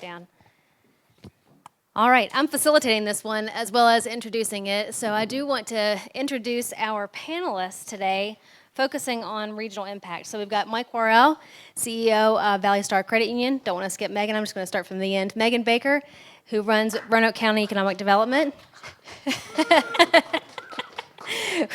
Down. All right, I'm facilitating this one as well as introducing it. So I do want to introduce our panelists today, focusing on regional impact. So we've got Mike Warrell, CEO of ValleyStar Credit Union. Don't want to skip Megan, I'm just going to start from the end. Megan Baker, who runs Roanoke County Economic Development.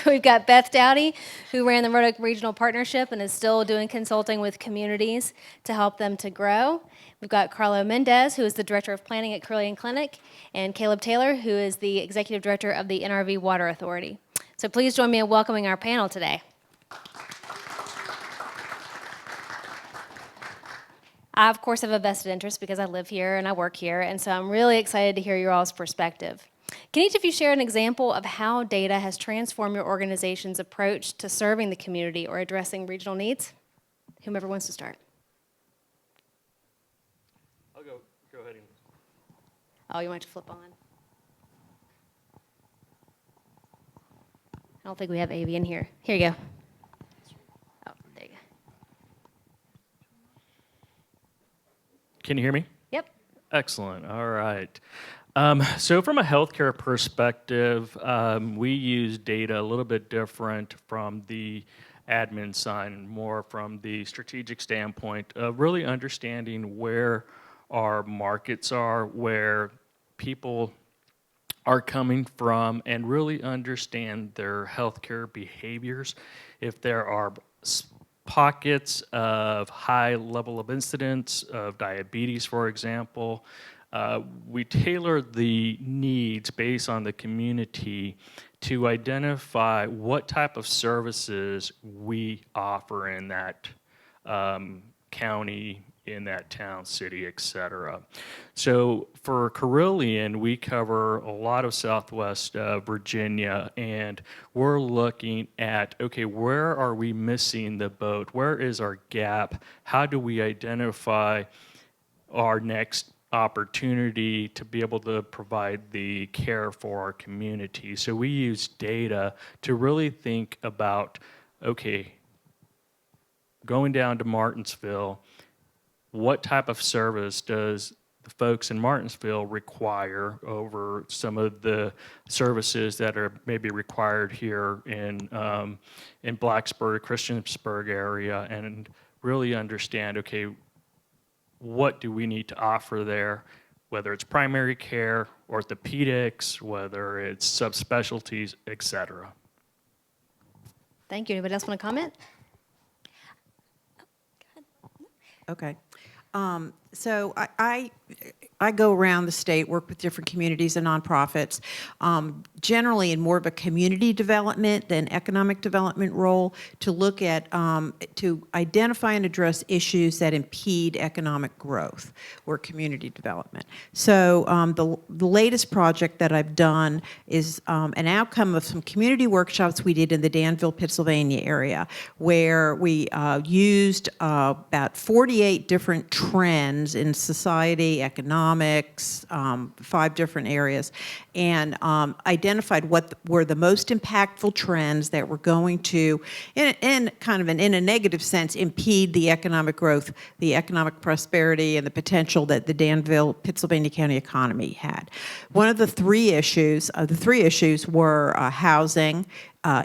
We've got Beth Doughty, who ran the Roanoke Regional Partnership and is still doing consulting with communities to help them to grow. We've got Carlo Mendez, who is the Director of Planning at Carilion Clinic, and Caleb Taylor, who is the Executive Director of the NRV Water Authority. So please join me in welcoming our panel today. I, of course, have a vested interest because I live here and I work here, and so I'm really excited to hear your all's perspective. Can each of you share an example of how data has transformed your organization's approach to serving the community or addressing regional needs? Whomever wants to start. I'll go ahead and... Oh, you want to flip on? I don't think we have AV in here. Here you go. Oh, there you go. Can you hear me? Yep. Excellent. All right. So from a healthcare perspective, we use data a little bit different from the admin side and more from the strategic standpoint of really understanding where our markets are, where people are coming from, and really understand their healthcare behaviors. If there are pockets of high level of incidence of diabetes, for example, we tailor the needs based on the community to identify what type of services we offer in that county, in that town, city, etc. So for Carilion, we cover a lot of Southwest Virginia, and we're looking at, okay, where are we missing the boat? Where is our gap? How do we identify our next opportunity to be able to provide the care for our community? So we use data to really think about, okay, going down to Martinsville, what type of service does the folks in Martinsville require over some of the services that are maybe required here in Blacksburg, Christiansburg area, and really understand, okay, what do we need to offer there, whether it's primary care, orthopedics, whether it's subspecialties, et cetera. Thank you. Anybody else want to comment? Okay. So I go around the state, work with different communities and nonprofits, generally in more of a community development than economic development role, to look at, to identify and address issues that impede economic growth or community development. So the latest project that I've done is an outcome of some community workshops we did in the Danville, Pennsylvania area, where we used about 48 different trends in society, economics, 5 different areas, and identified what were the most impactful trends that were going to, in a negative sense, impede the economic growth, the economic prosperity, and the potential that the Danville, Pennsylvania County economy had. One of the 3 issues, were housing,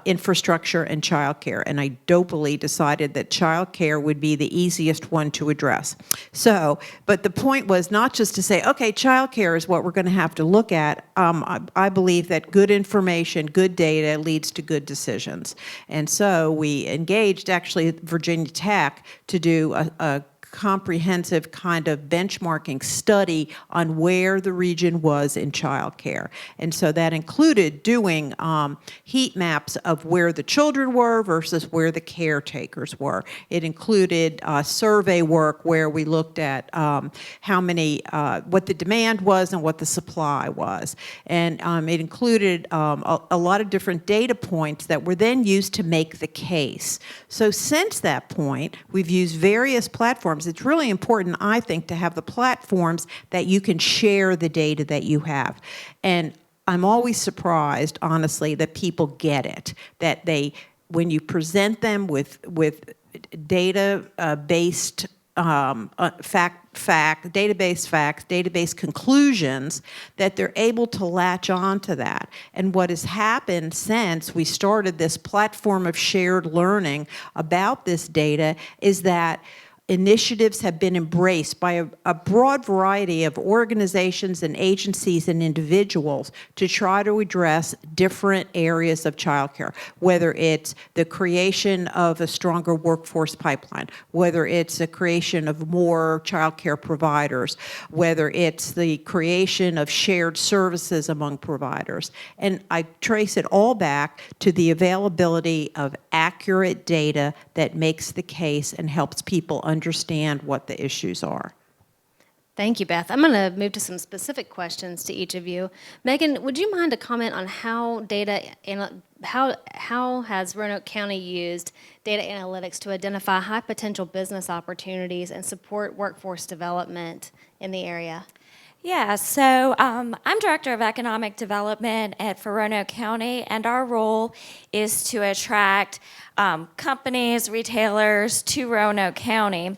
infrastructure, and childcare, and I dopily decided that childcare would be the easiest one to address. So, but the point was not just to say, okay, childcare is what we're going to have to look at. I believe that good information, good data leads to good decisions, and so we engaged actually at Virginia Tech to do a comprehensive kind of benchmarking study on where the region was in childcare. And so that included doing heat maps of where the children were versus where the caretakers were. It included survey work where we looked at how many, what the demand was and what the supply was. And it included a lot of different data points that were then used to make the case. So since that point, we've used various platforms. It's really important, I think, to have the platforms that you can share the data that you have. And I'm always surprised, honestly, that people get it, that they, when you present them with data-based database facts, database conclusions, that they're able to latch on to that. And what has happened since we started this platform of shared learning about this data is that initiatives have been embraced by a broad variety of organizations and agencies and individuals to try to address different areas of childcare, whether it's the creation of a stronger workforce pipeline, whether it's the creation of more childcare providers, whether it's the creation of shared services among providers. And I trace it all back to the availability of accurate data that makes the case and helps people understand what the issues are. Thank you, Beth. I'm going to move to some specific questions to each of you. Megan, would you mind to comment on how how has Roanoke County used data analytics to identify high potential business opportunities and support workforce development in the area? Yeah, so I'm Director of Economic Development for Roanoke County, and our role is to attract companies, retailers to Roanoke County.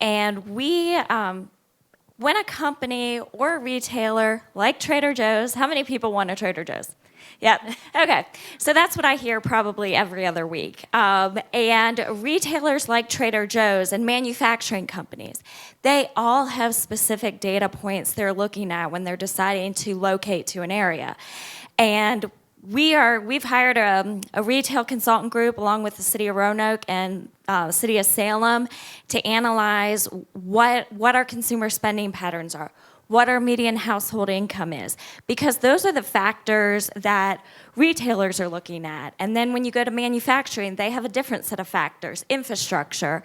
And we, when a company or a retailer like Trader Joe's, how many people want a Trader Joe's? Yep. Okay. So that's what I hear probably every other week. And retailers like Trader Joe's and manufacturing companies, they all have specific data points they're looking at when they're deciding to locate to an area. And we've hired a retail consultant group along with the city of Roanoke and city of Salem to analyze what our consumer spending patterns are, what our median household income is, because those are the factors that retailers are looking at. And then when you go to manufacturing, they have a different set of factors: infrastructure,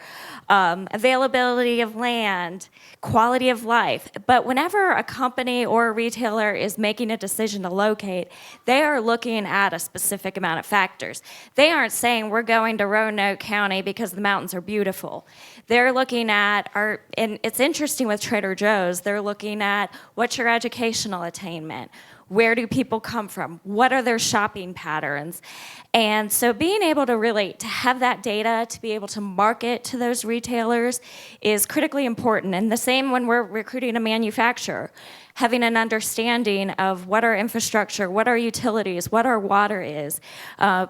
availability of land, quality of life. But whenever a company or a retailer is making a decision to locate, they are looking at a specific amount of factors. They aren't saying we're going to Roanoke County because the mountains are beautiful. They're looking at and it's interesting with Trader Joe's, they're looking at what's your educational attainment, where do people come from, what are their shopping patterns. And so being able to have that data to be able to market to those retailers is critically important. And the same when we're recruiting a manufacturer, having an understanding of what our infrastructure, what our utilities, what our water is,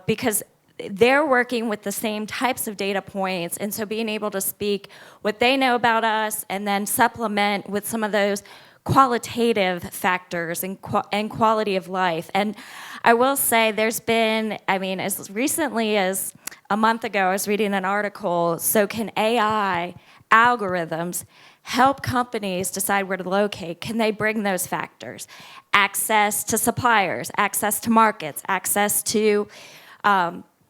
because they're working with the same types of data points, and so being able to speak what they know about us and then supplement with some of those qualitative factors and quality of life. And I will say there's been, as recently as a month ago, I was reading an article, so can AI algorithms help companies decide where to locate? Can they bring those factors? Access to suppliers, access to markets, access to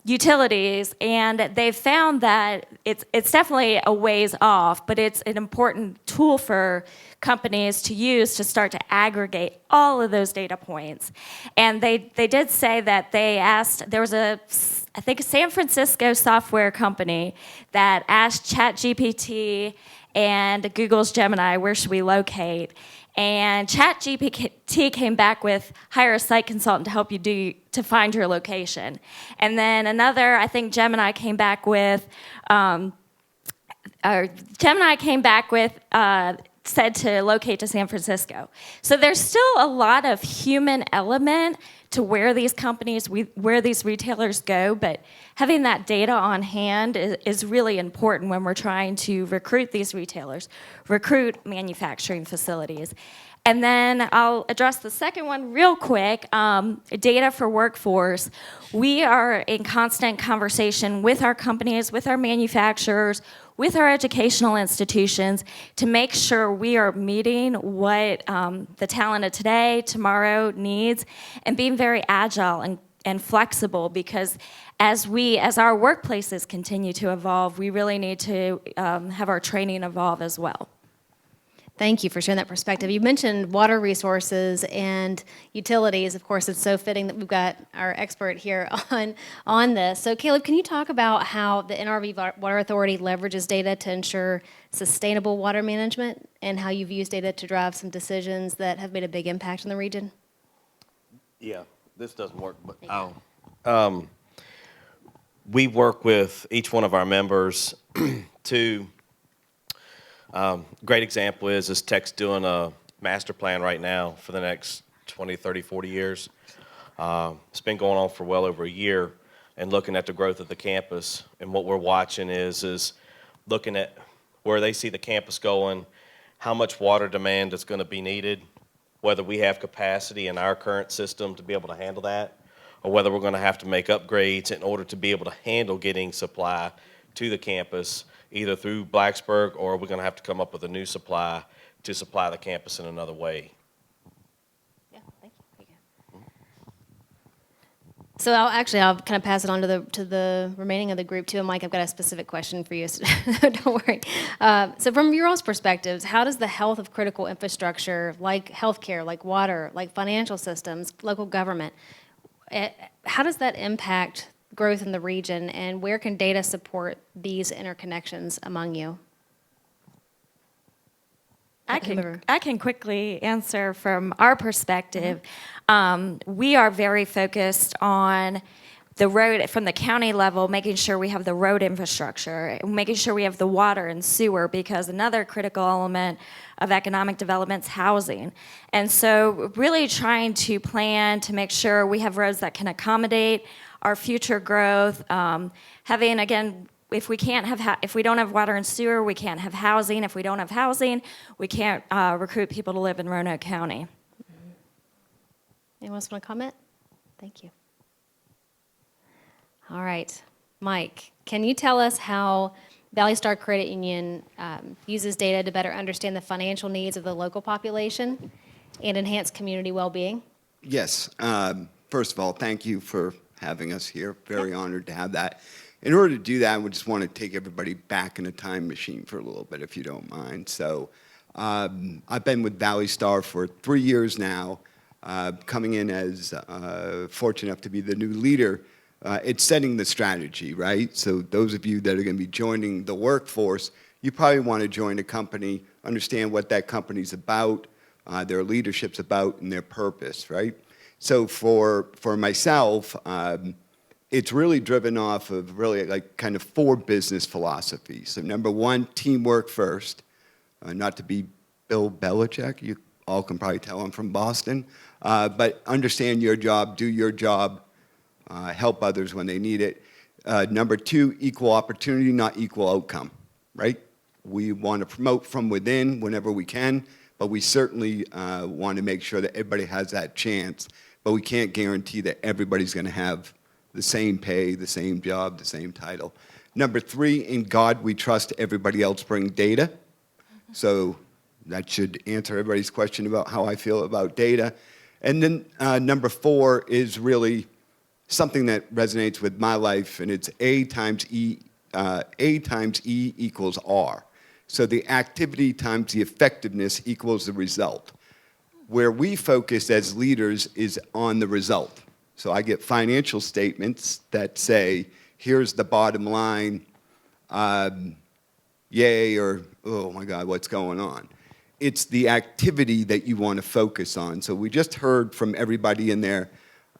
utilities, and they've found that it's definitely a ways off, but it's an important tool for companies to use to start to aggregate all of those data points. And they did say that there was I think a San Francisco software company that asked ChatGPT and Google's Gemini, where should we locate? And ChatGPT came back with, hire a site consultant to help you to find your location. And then another, I think Gemini came back with, said to locate to San Francisco. So there's still a lot of human element to where these companies, where these retailers go, but having that data on hand is really important when we're trying to recruit these retailers, recruit manufacturing facilities. And then I'll address the second one real quick, data for workforce. We are in constant conversation with our companies, with our manufacturers, with our educational institutions to make sure we are meeting what the talent of today, tomorrow needs, and being very agile and flexible, because as our workplaces continue to evolve, we really need to have our training evolve as well. Thank you for sharing that perspective. You mentioned water resources and utilities. Of course, it's so fitting that we've got our expert here on this. So, Caleb, can you talk about how the NRV Water Authority leverages data to ensure sustainable water management and how you've used data to drive some decisions that have made a big impact in the region? Yeah, this doesn't work, but we work with each one of our members to Great example is Tech's doing a master plan right now for the next 20, 30, 40 years. It's been going on for well over a year, and looking at the growth of the campus. And what we're watching is looking at where they see the campus going, how much water demand is going to be needed, whether we have capacity in our current system to be able to handle that, or whether we're going to have to make upgrades in order to be able to handle getting supply to the campus, either through Blacksburg, or we're going to have to come up with a new supply to supply the campus in another way. Yeah, thank you. So I'll kind of pass it on to the remaining of the group too. And Mike, I've got a specific question for you, so don't worry. So from your all's perspectives, how does the health of critical infrastructure, like healthcare, like water, like financial systems, local government, how does that impact growth in the region, and where can data support these interconnections among you? I can quickly answer from our perspective. We are very focused on the road from the county level, making sure we have the road infrastructure, making sure we have the water and sewer, because another critical element of economic development is housing. And so really trying to plan to make sure we have roads that can accommodate our future growth, having, again, if we can't have if we don't have water and sewer, we can't have housing. If we don't have housing, we can't recruit people to live in Roanoke County. Anyone else want to comment? Thank you. All right, Mike, can you tell us how ValleyStar Credit Union uses data to better understand the financial needs of the local population and enhance community well-being? Yes. First of all, thank you for having us here. Very honored to have that. In order to do that, we just want to take everybody back in a time machine for a little bit, if you don't mind. So I've been with ValleyStar for 3 years now, coming in as fortunate enough to be the new leader. It's setting the strategy, right? So those of you that are going to be joining the workforce, you probably want to join a company, understand what that company's about, their leadership's about, and their purpose, right? So for myself, it's really driven off of really like kind of 4 business philosophies. So number 1, teamwork first. Not to be Bill Belichick, you all can probably tell I'm from Boston, but understand your job, do your job, help others when they need it. Number 2, equal opportunity, not equal outcome, right? We want to promote from within whenever we can, but we certainly want to make sure that everybody has that chance, but we can't guarantee that everybody's going to have the same pay, the same job, the same title. Number 3, in God we trust, everybody else bring data. So that should answer everybody's question about how I feel about data. And then number 4 is really something that resonates with my life, and it's A times E equals R. So the activity times the effectiveness equals the result. Where we focus as leaders is on the result. So I get financial statements that say, here's the bottom line, yay, or oh my God, what's going on? It's the activity that you want to focus on. So we just heard from everybody in there,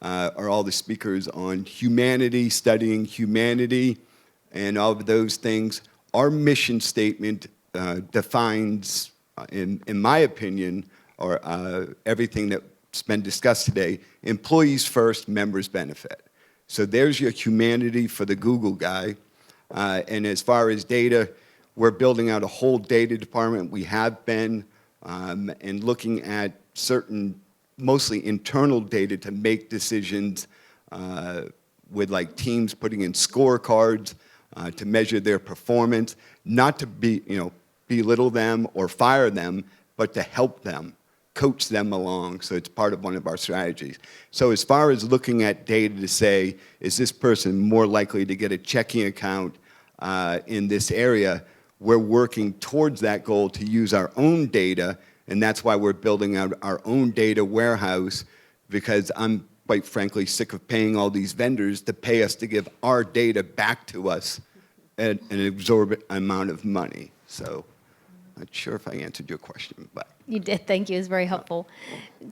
or all the speakers, on humanity, studying humanity, and all of those things. Our mission statement defines, in my opinion, or everything that's been discussed today, employees first, members benefit. So there's your humanity for the Google guy. And as far as data, we're building out a whole data department. We have been, and looking at certain, mostly internal data to make decisions with like teams putting in scorecards to measure their performance, not to belittle them or fire them, but to help them, coach them along. So it's part of one of our strategies. So as far as looking at data to say, is this person more likely to get a checking account in this area, we're working towards that goal to use our own data, and that's why we're building out our own data warehouse, because I'm quite frankly sick of paying all these vendors to pay us to give our data back to us at an exorbitant amount of money. So not sure if I answered your question, but. You did, thank you, it was very helpful.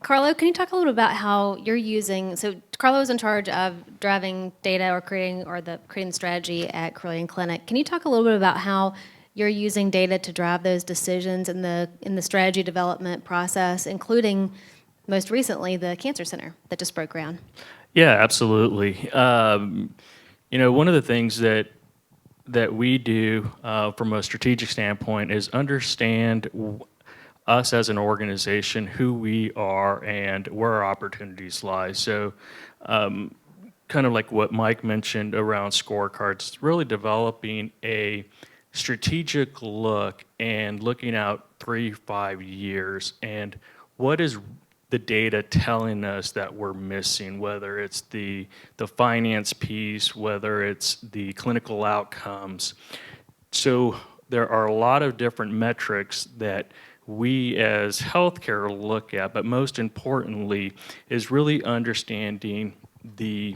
Carlo, can you talk a little bit about how you're using, so Carlo is in charge of driving data or creating the strategy at Carilion Clinic. Can you talk a little bit about how you're using data to drive those decisions in the strategy development process, including most recently the Cancer Center that just broke ground. Yeah, absolutely. One of the things that we do from a strategic standpoint is understand us as an organization, who we are, and where our opportunities lie. So, kind of like what Mike mentioned around scorecards, it's really developing a strategic look and looking out 3-5 years, and what is the data telling us that we're missing, whether it's the finance piece, whether it's the clinical outcomes. So there are a lot of different metrics that we as healthcare look at, but most importantly is really understanding the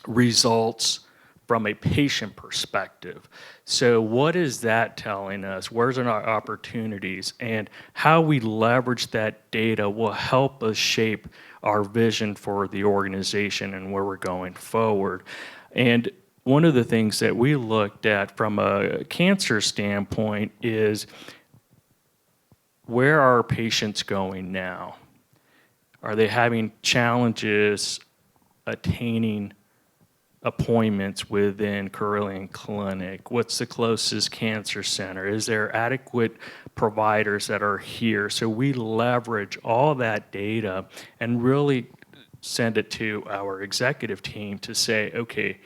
results from a patient perspective. So what is that telling us? Where's our opportunities? And how we leverage that data will help us shape our vision for the organization and where we're going forward. And one of the things that we looked at from a cancer standpoint is, where are patients going now? Are they having challenges attaining appointments within Carilion Clinic? What's the closest cancer center? Is there adequate providers that are here? So we leverage all that data and really send it to our executive team to say, okay,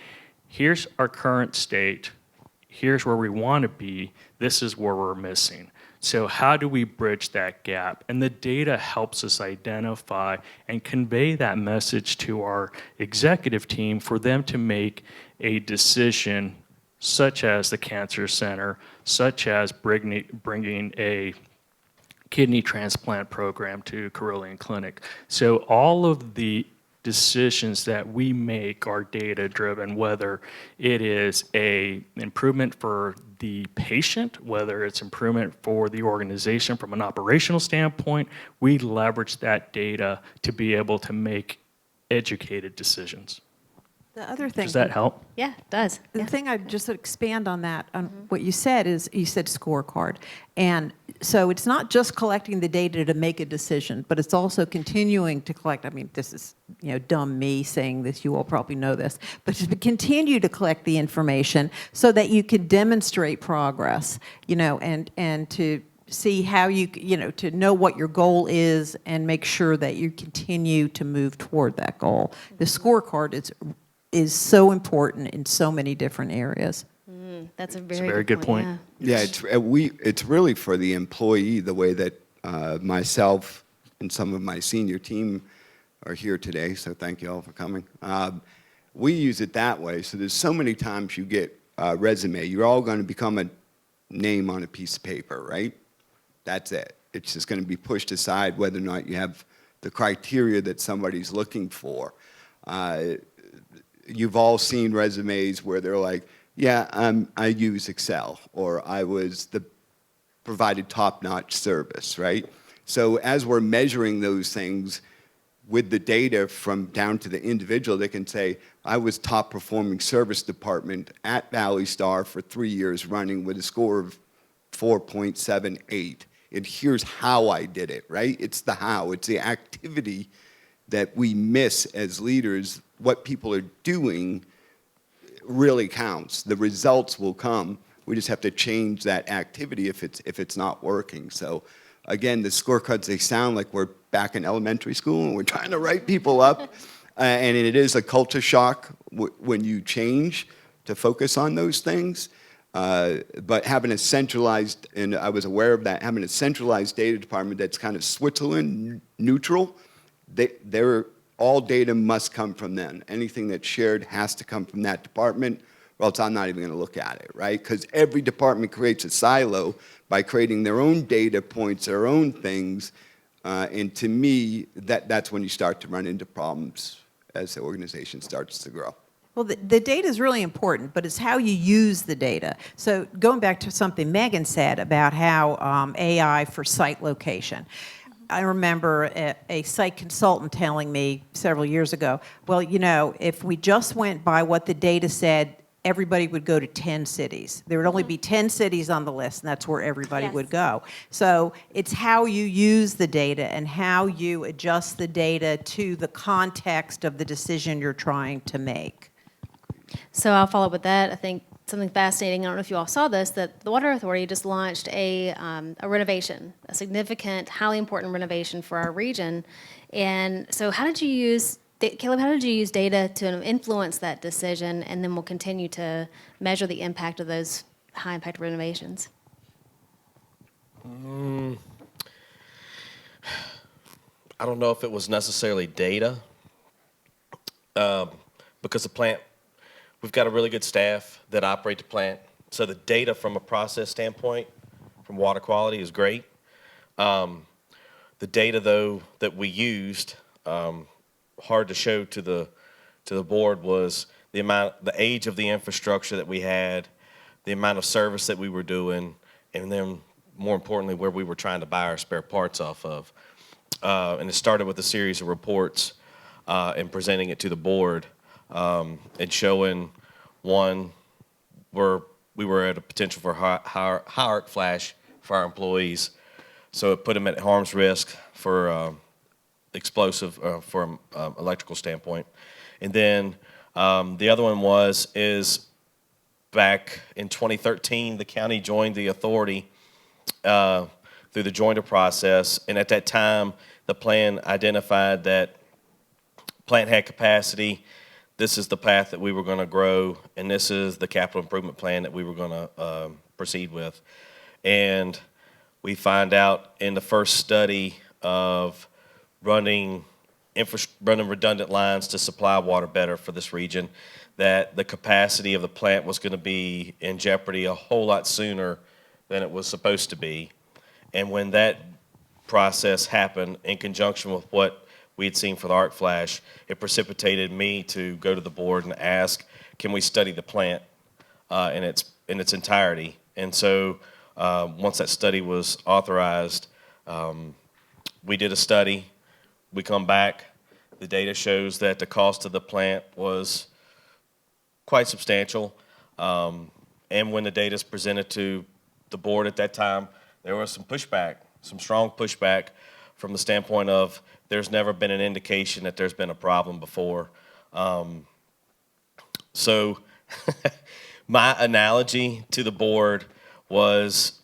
here's our current state, here's where we want to be, this is where we're missing. So how do we bridge that gap? And the data helps us identify and convey that message to our executive team for them to make a decision, such as the Cancer Center, such as bringing a kidney transplant program to Carilion Clinic. So all of the decisions that we make are data driven, whether it is an improvement for the patient, whether it's improvement for the organization from an operational standpoint. We leverage that data to be able to make educated decisions. The other thing. Does that help? Yeah, it does. The Yeah. thing I'd just expand on that, on what you said is, you said scorecard. And so it's not just collecting the data to make a decision, but it's also continuing to collect. I mean, this is, dumb me saying this, you all probably know this, but to continue to collect the information so that you can demonstrate progress, and to see how to know what your goal is and make sure that you continue to move toward that goal. The scorecard is so important in so many different areas. That's a a very, very good point. Yeah. Yeah, it's really for the employee, the way that myself and some of my senior team are here today, so thank you all for coming. We use it that way, so there's so many times you get a resume. You're all going to become a name on a piece of paper, right? That's it. It's just going to be pushed aside whether or not you have the criteria that somebody's looking for. You've all seen resumes where they're like, yeah, I use Excel, or I provided top-notch service, right? So as we're measuring those things with the data from down to the individual, they can say, I was top-performing service department at ValleyStar for 3 years running with a score of 4.78. And here's how I did it, right? It's the how. It's the activity that we miss as leaders. What people are doing really counts. The results will come. We just have to change that activity if it's not working. So again, the scorecards, they sound like we're back in elementary school and we're trying to write people up. And it is a culture shock when you change to focus on those things. But having a centralized, and I was aware of that, having a centralized data department that's kind of Switzerland neutral, all data must come from them. Anything that's shared has to come from that department, or else I'm not even going to look at it, right? Because every department creates a silo by creating their own data points, their own things, and to me, that's when you start to run into problems as the organization starts to grow. Well, the data is really important, but it's how you use the data. So going back to something Megan said about how AI for site location. I remember a site consultant telling me several years ago, well, if we just went by what the data said everybody would go to 10 cities. There would only be 10 cities on the list, and that's where everybody Yes. would go. So it's how you use the data and how you adjust the data to the context of the decision you're trying to make. So I'll follow up with that. I think something fascinating, I don't know if you all saw this, that the Water Authority just launched a renovation, a significant, highly important renovation for our region. And so how did you use, Caleb, how did you use data to influence that decision, and then we'll continue to measure the impact of those high-impact renovations? I don't know if it was necessarily data, because the plant, we've got a really good staff that operate the plant. So the data from a process standpoint, from water quality, is great. The data, though, that we used, hard to show to the board, was the age of the infrastructure that we had, the amount of service that we were doing, and then more importantly, where we were trying to buy our spare parts off of. And it started with a series of reports and presenting it to the board, and showing, one, where we were at a potential for high arc flash for our employees. So it put them at harm's risk for explosive, from electrical standpoint. And then the other one is back in 2013, the county joined the authority through the joiner process. And at that time, the plan identified that plant had capacity. This is the path that we were going to grow, and this is the capital improvement plan that we were going to proceed with. And we find out in the first study of running redundant lines to supply water better for this region, that the capacity of the plant was going to be in jeopardy a whole lot sooner than it was supposed to be. And when that process happened in conjunction with what we had seen for the arc flash, it precipitated me to go to the board and ask, can we study the plant in its entirety? And so once that study was authorized, we did a study. We come back. The data shows that the cost of the plant was quite substantial. And when the data is presented to the board at that time, there was some pushback, some strong pushback from the standpoint of there's never been an indication that there's been a problem before. So my analogy to the board was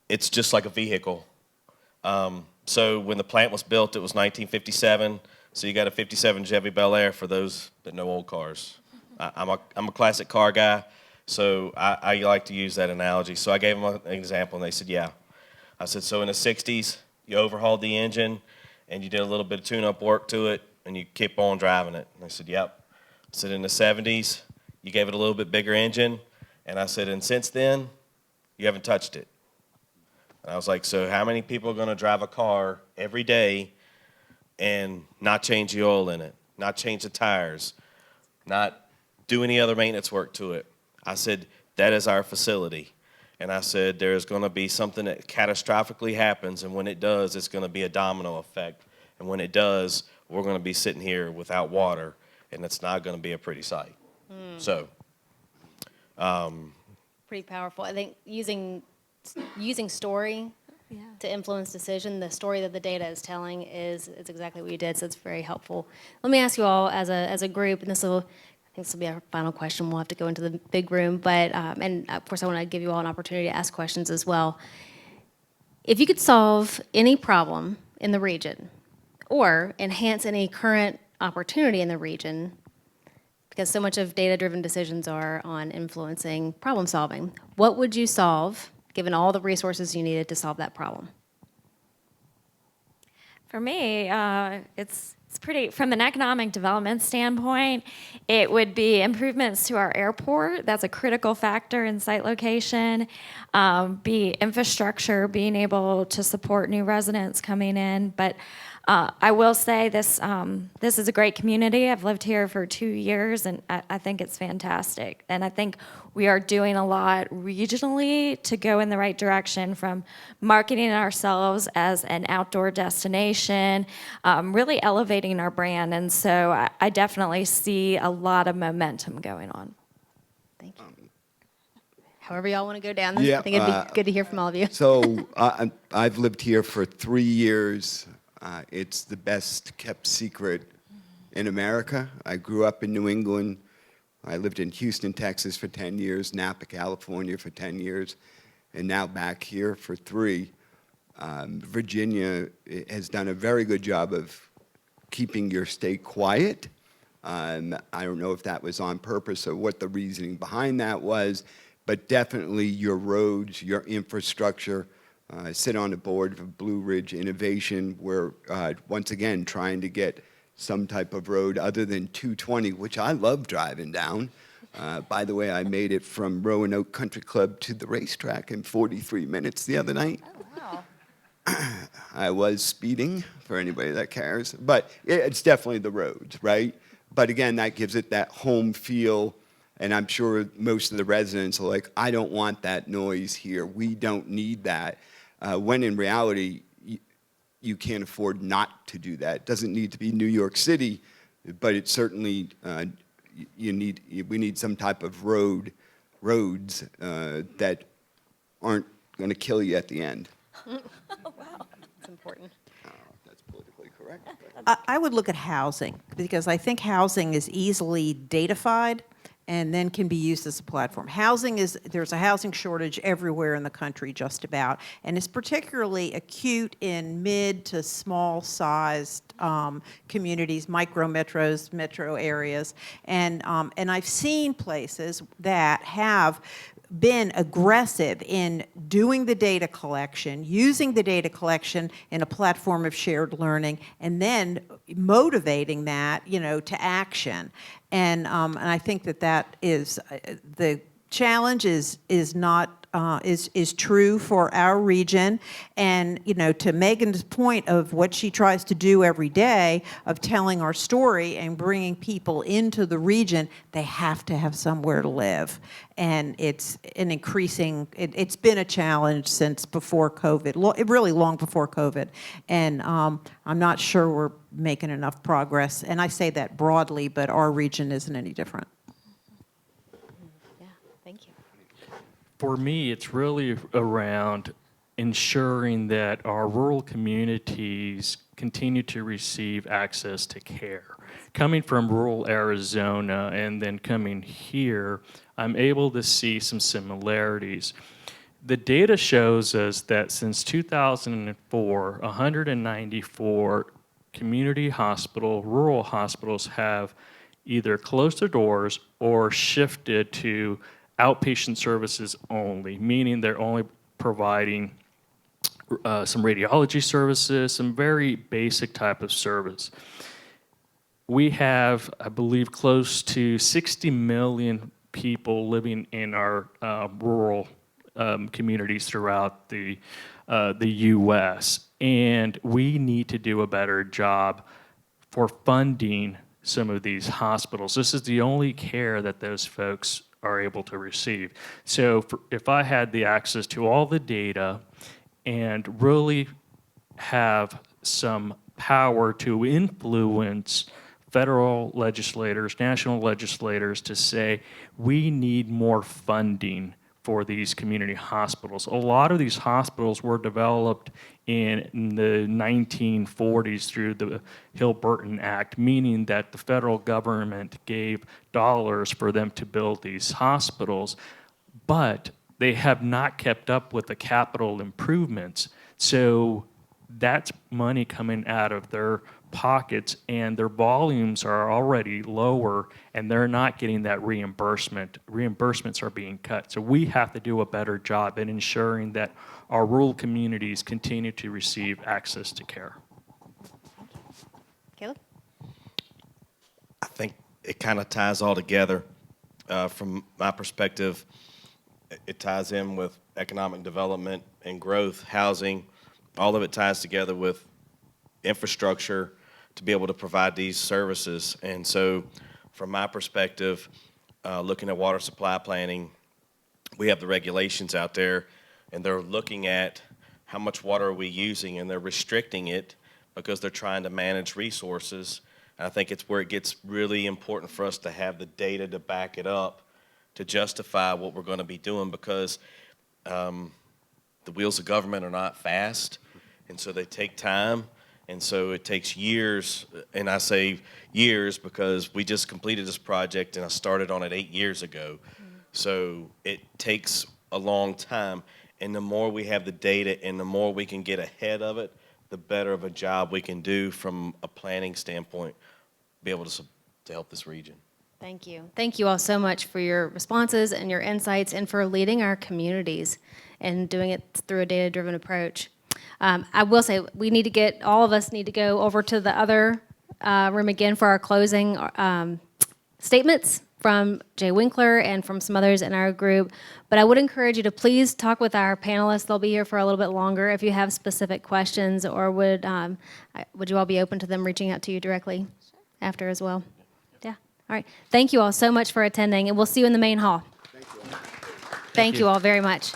it's just like a vehicle. So when the plant was built, it was 1957. So you got a 57 Chevy Bel Air for those that know old cars. I'm a classic car guy, so I like to use that analogy. So I gave them an example, and they said, yeah. I said, so in the 60s, you overhauled the engine, and you did a little bit of tune-up work to it, and you keep on driving it. And they said, yep. I said, in the 70s, you gave it a little bit bigger engine, and I said, and since then, you haven't touched it. And I was like, so how many people are going to drive a car every day and not change the oil in it, not change the tires, not do any other maintenance work to it? I said, that is our facility. And I said, there's going to be something that catastrophically happens, and when it does, it's going to be a domino effect. And when it does, we're going to be sitting here without water, and it's not going to be a pretty sight. So. Pretty powerful. I think using story to influence decision, the story that the data is telling is exactly what you did, so it's very helpful. Let me ask you all as a group, and I think this will be our final question. We'll have to go into the big room, but and of course I want to give you all an opportunity to ask questions as well. If you could solve any problem in the region or enhance any current opportunity in the region, because so much of data-driven decisions are on influencing problem solving, what would you solve given all the resources you needed to solve that problem? For me, it's pretty, from an economic development standpoint, it would be improvements to our airport. That's a critical factor in site location. Be infrastructure, being able to support new residents coming in. But I will say this is a great community. I've lived here for 2 years, and I think it's fantastic. And I think we are doing a lot regionally to go in the right direction, from marketing ourselves as an outdoor destination, really elevating our brand. And so I definitely see a lot of momentum going on. Thank you. However y'all want to go down this, Yeah, I think it'd be good to hear from all of you. So I've lived here for 3 years. It's the best kept secret in America. I grew up in New England. I lived in Houston, Texas for 10 years, Napa, California for 10 years, and now back here for 3. Virginia has done a very good job of keeping your state quiet. I don't know if that was on purpose or what the reasoning behind that was, but definitely your roads, your infrastructure. I sit on the board of Blue Ridge Innovation. We're, once again, trying to get some type of road other than 220, which I love driving down. By the way, I made it from Roanoke Country Club to the racetrack in 43 minutes the other night. Oh, wow. I was speeding, for anybody that cares, but it's definitely the roads, right? But again, that gives it that home feel, and I'm sure most of the residents are like, I don't want that noise here. We don't need that. When in reality, you can't afford not to do that. It doesn't need to be New York City, but it certainly, we need some type of roads that aren't going to kill you at the end. Oh, wow. That's important. That's politically correct. But. I would look at housing, because I think housing is easily datafied and then can be used as a platform. There's a housing shortage everywhere in the country, just about, and it's particularly acute in mid to small-sized communities, micro metros, metro areas, and I've seen places that have been aggressive in doing the data collection, using the data collection in a platform of shared learning, and then motivating that, to action. And I think that is the challenge is true for our region. And to Megan's point of what she tries to do every day of telling our story and bringing people into the region, they have to have somewhere to live. And it's it's been a challenge since before COVID, really long before COVID. And I'm not sure we're making enough progress. And I say that broadly, but our region isn't any different. Yeah, thank you. For me, it's really around ensuring that our rural communities continue to receive access to care. Coming from rural Arizona and then coming here, I'm able to see some similarities. The data shows us that since 2004, 194 community rural hospitals have either closed their doors or shifted to outpatient services only, meaning they're only providing some radiology services, some very basic type of service. We have, I believe, close to 60 million people living in our rural communities throughout the U.S., and we need to do a better job for funding some of these hospitals. This is the only care that those folks are able to receive. So if I had the access to all the data and really have some power to influence federal legislators, national legislators to say, we need more funding for these community hospitals. A lot of these hospitals were developed in the 1940s through the Hill-Burton Act, meaning that the federal government gave dollars for them to build these hospitals, but they have not kept up with the capital improvements. So that's money coming out of their pockets, and their volumes are already lower, and they're not getting that reimbursement. Reimbursements are being cut. So we have to do a better job in ensuring that our rural communities continue to receive access to care. Caleb? I think it kind of ties all together. From my perspective, it ties in with economic development and growth, housing. All of it ties together with infrastructure to be able to provide these services. And so from my perspective, looking at water supply planning, we have the regulations out there, and they're looking at how much water are we using, and they're restricting it because they're trying to manage resources. And I think it's where it gets really important for us to have the data to back it up to justify what we're going to be doing, because the wheels of government are not fast, and so they take time, and so it takes years, and I say years because we just completed this project and I started on it 8 years ago. So it takes a long time, and the more we have the data and the more we can get ahead of it, the better of a job we can do from a planning standpoint, be able to help this region. Thank you. Thank you all so much for your responses and your insights and for leading our communities and doing it through a data-driven approach. I will say all of us need to go over to the other room again for our closing statements from Jay Winkler and from some others in our group. But I would encourage you to please talk with our panelists. They'll be here for a little bit longer if you have specific questions, or would you all be open to them reaching out to you directly after as well? Yeah. All right. Thank you all so much for attending, and we'll see you in the main hall. Thank you all very much.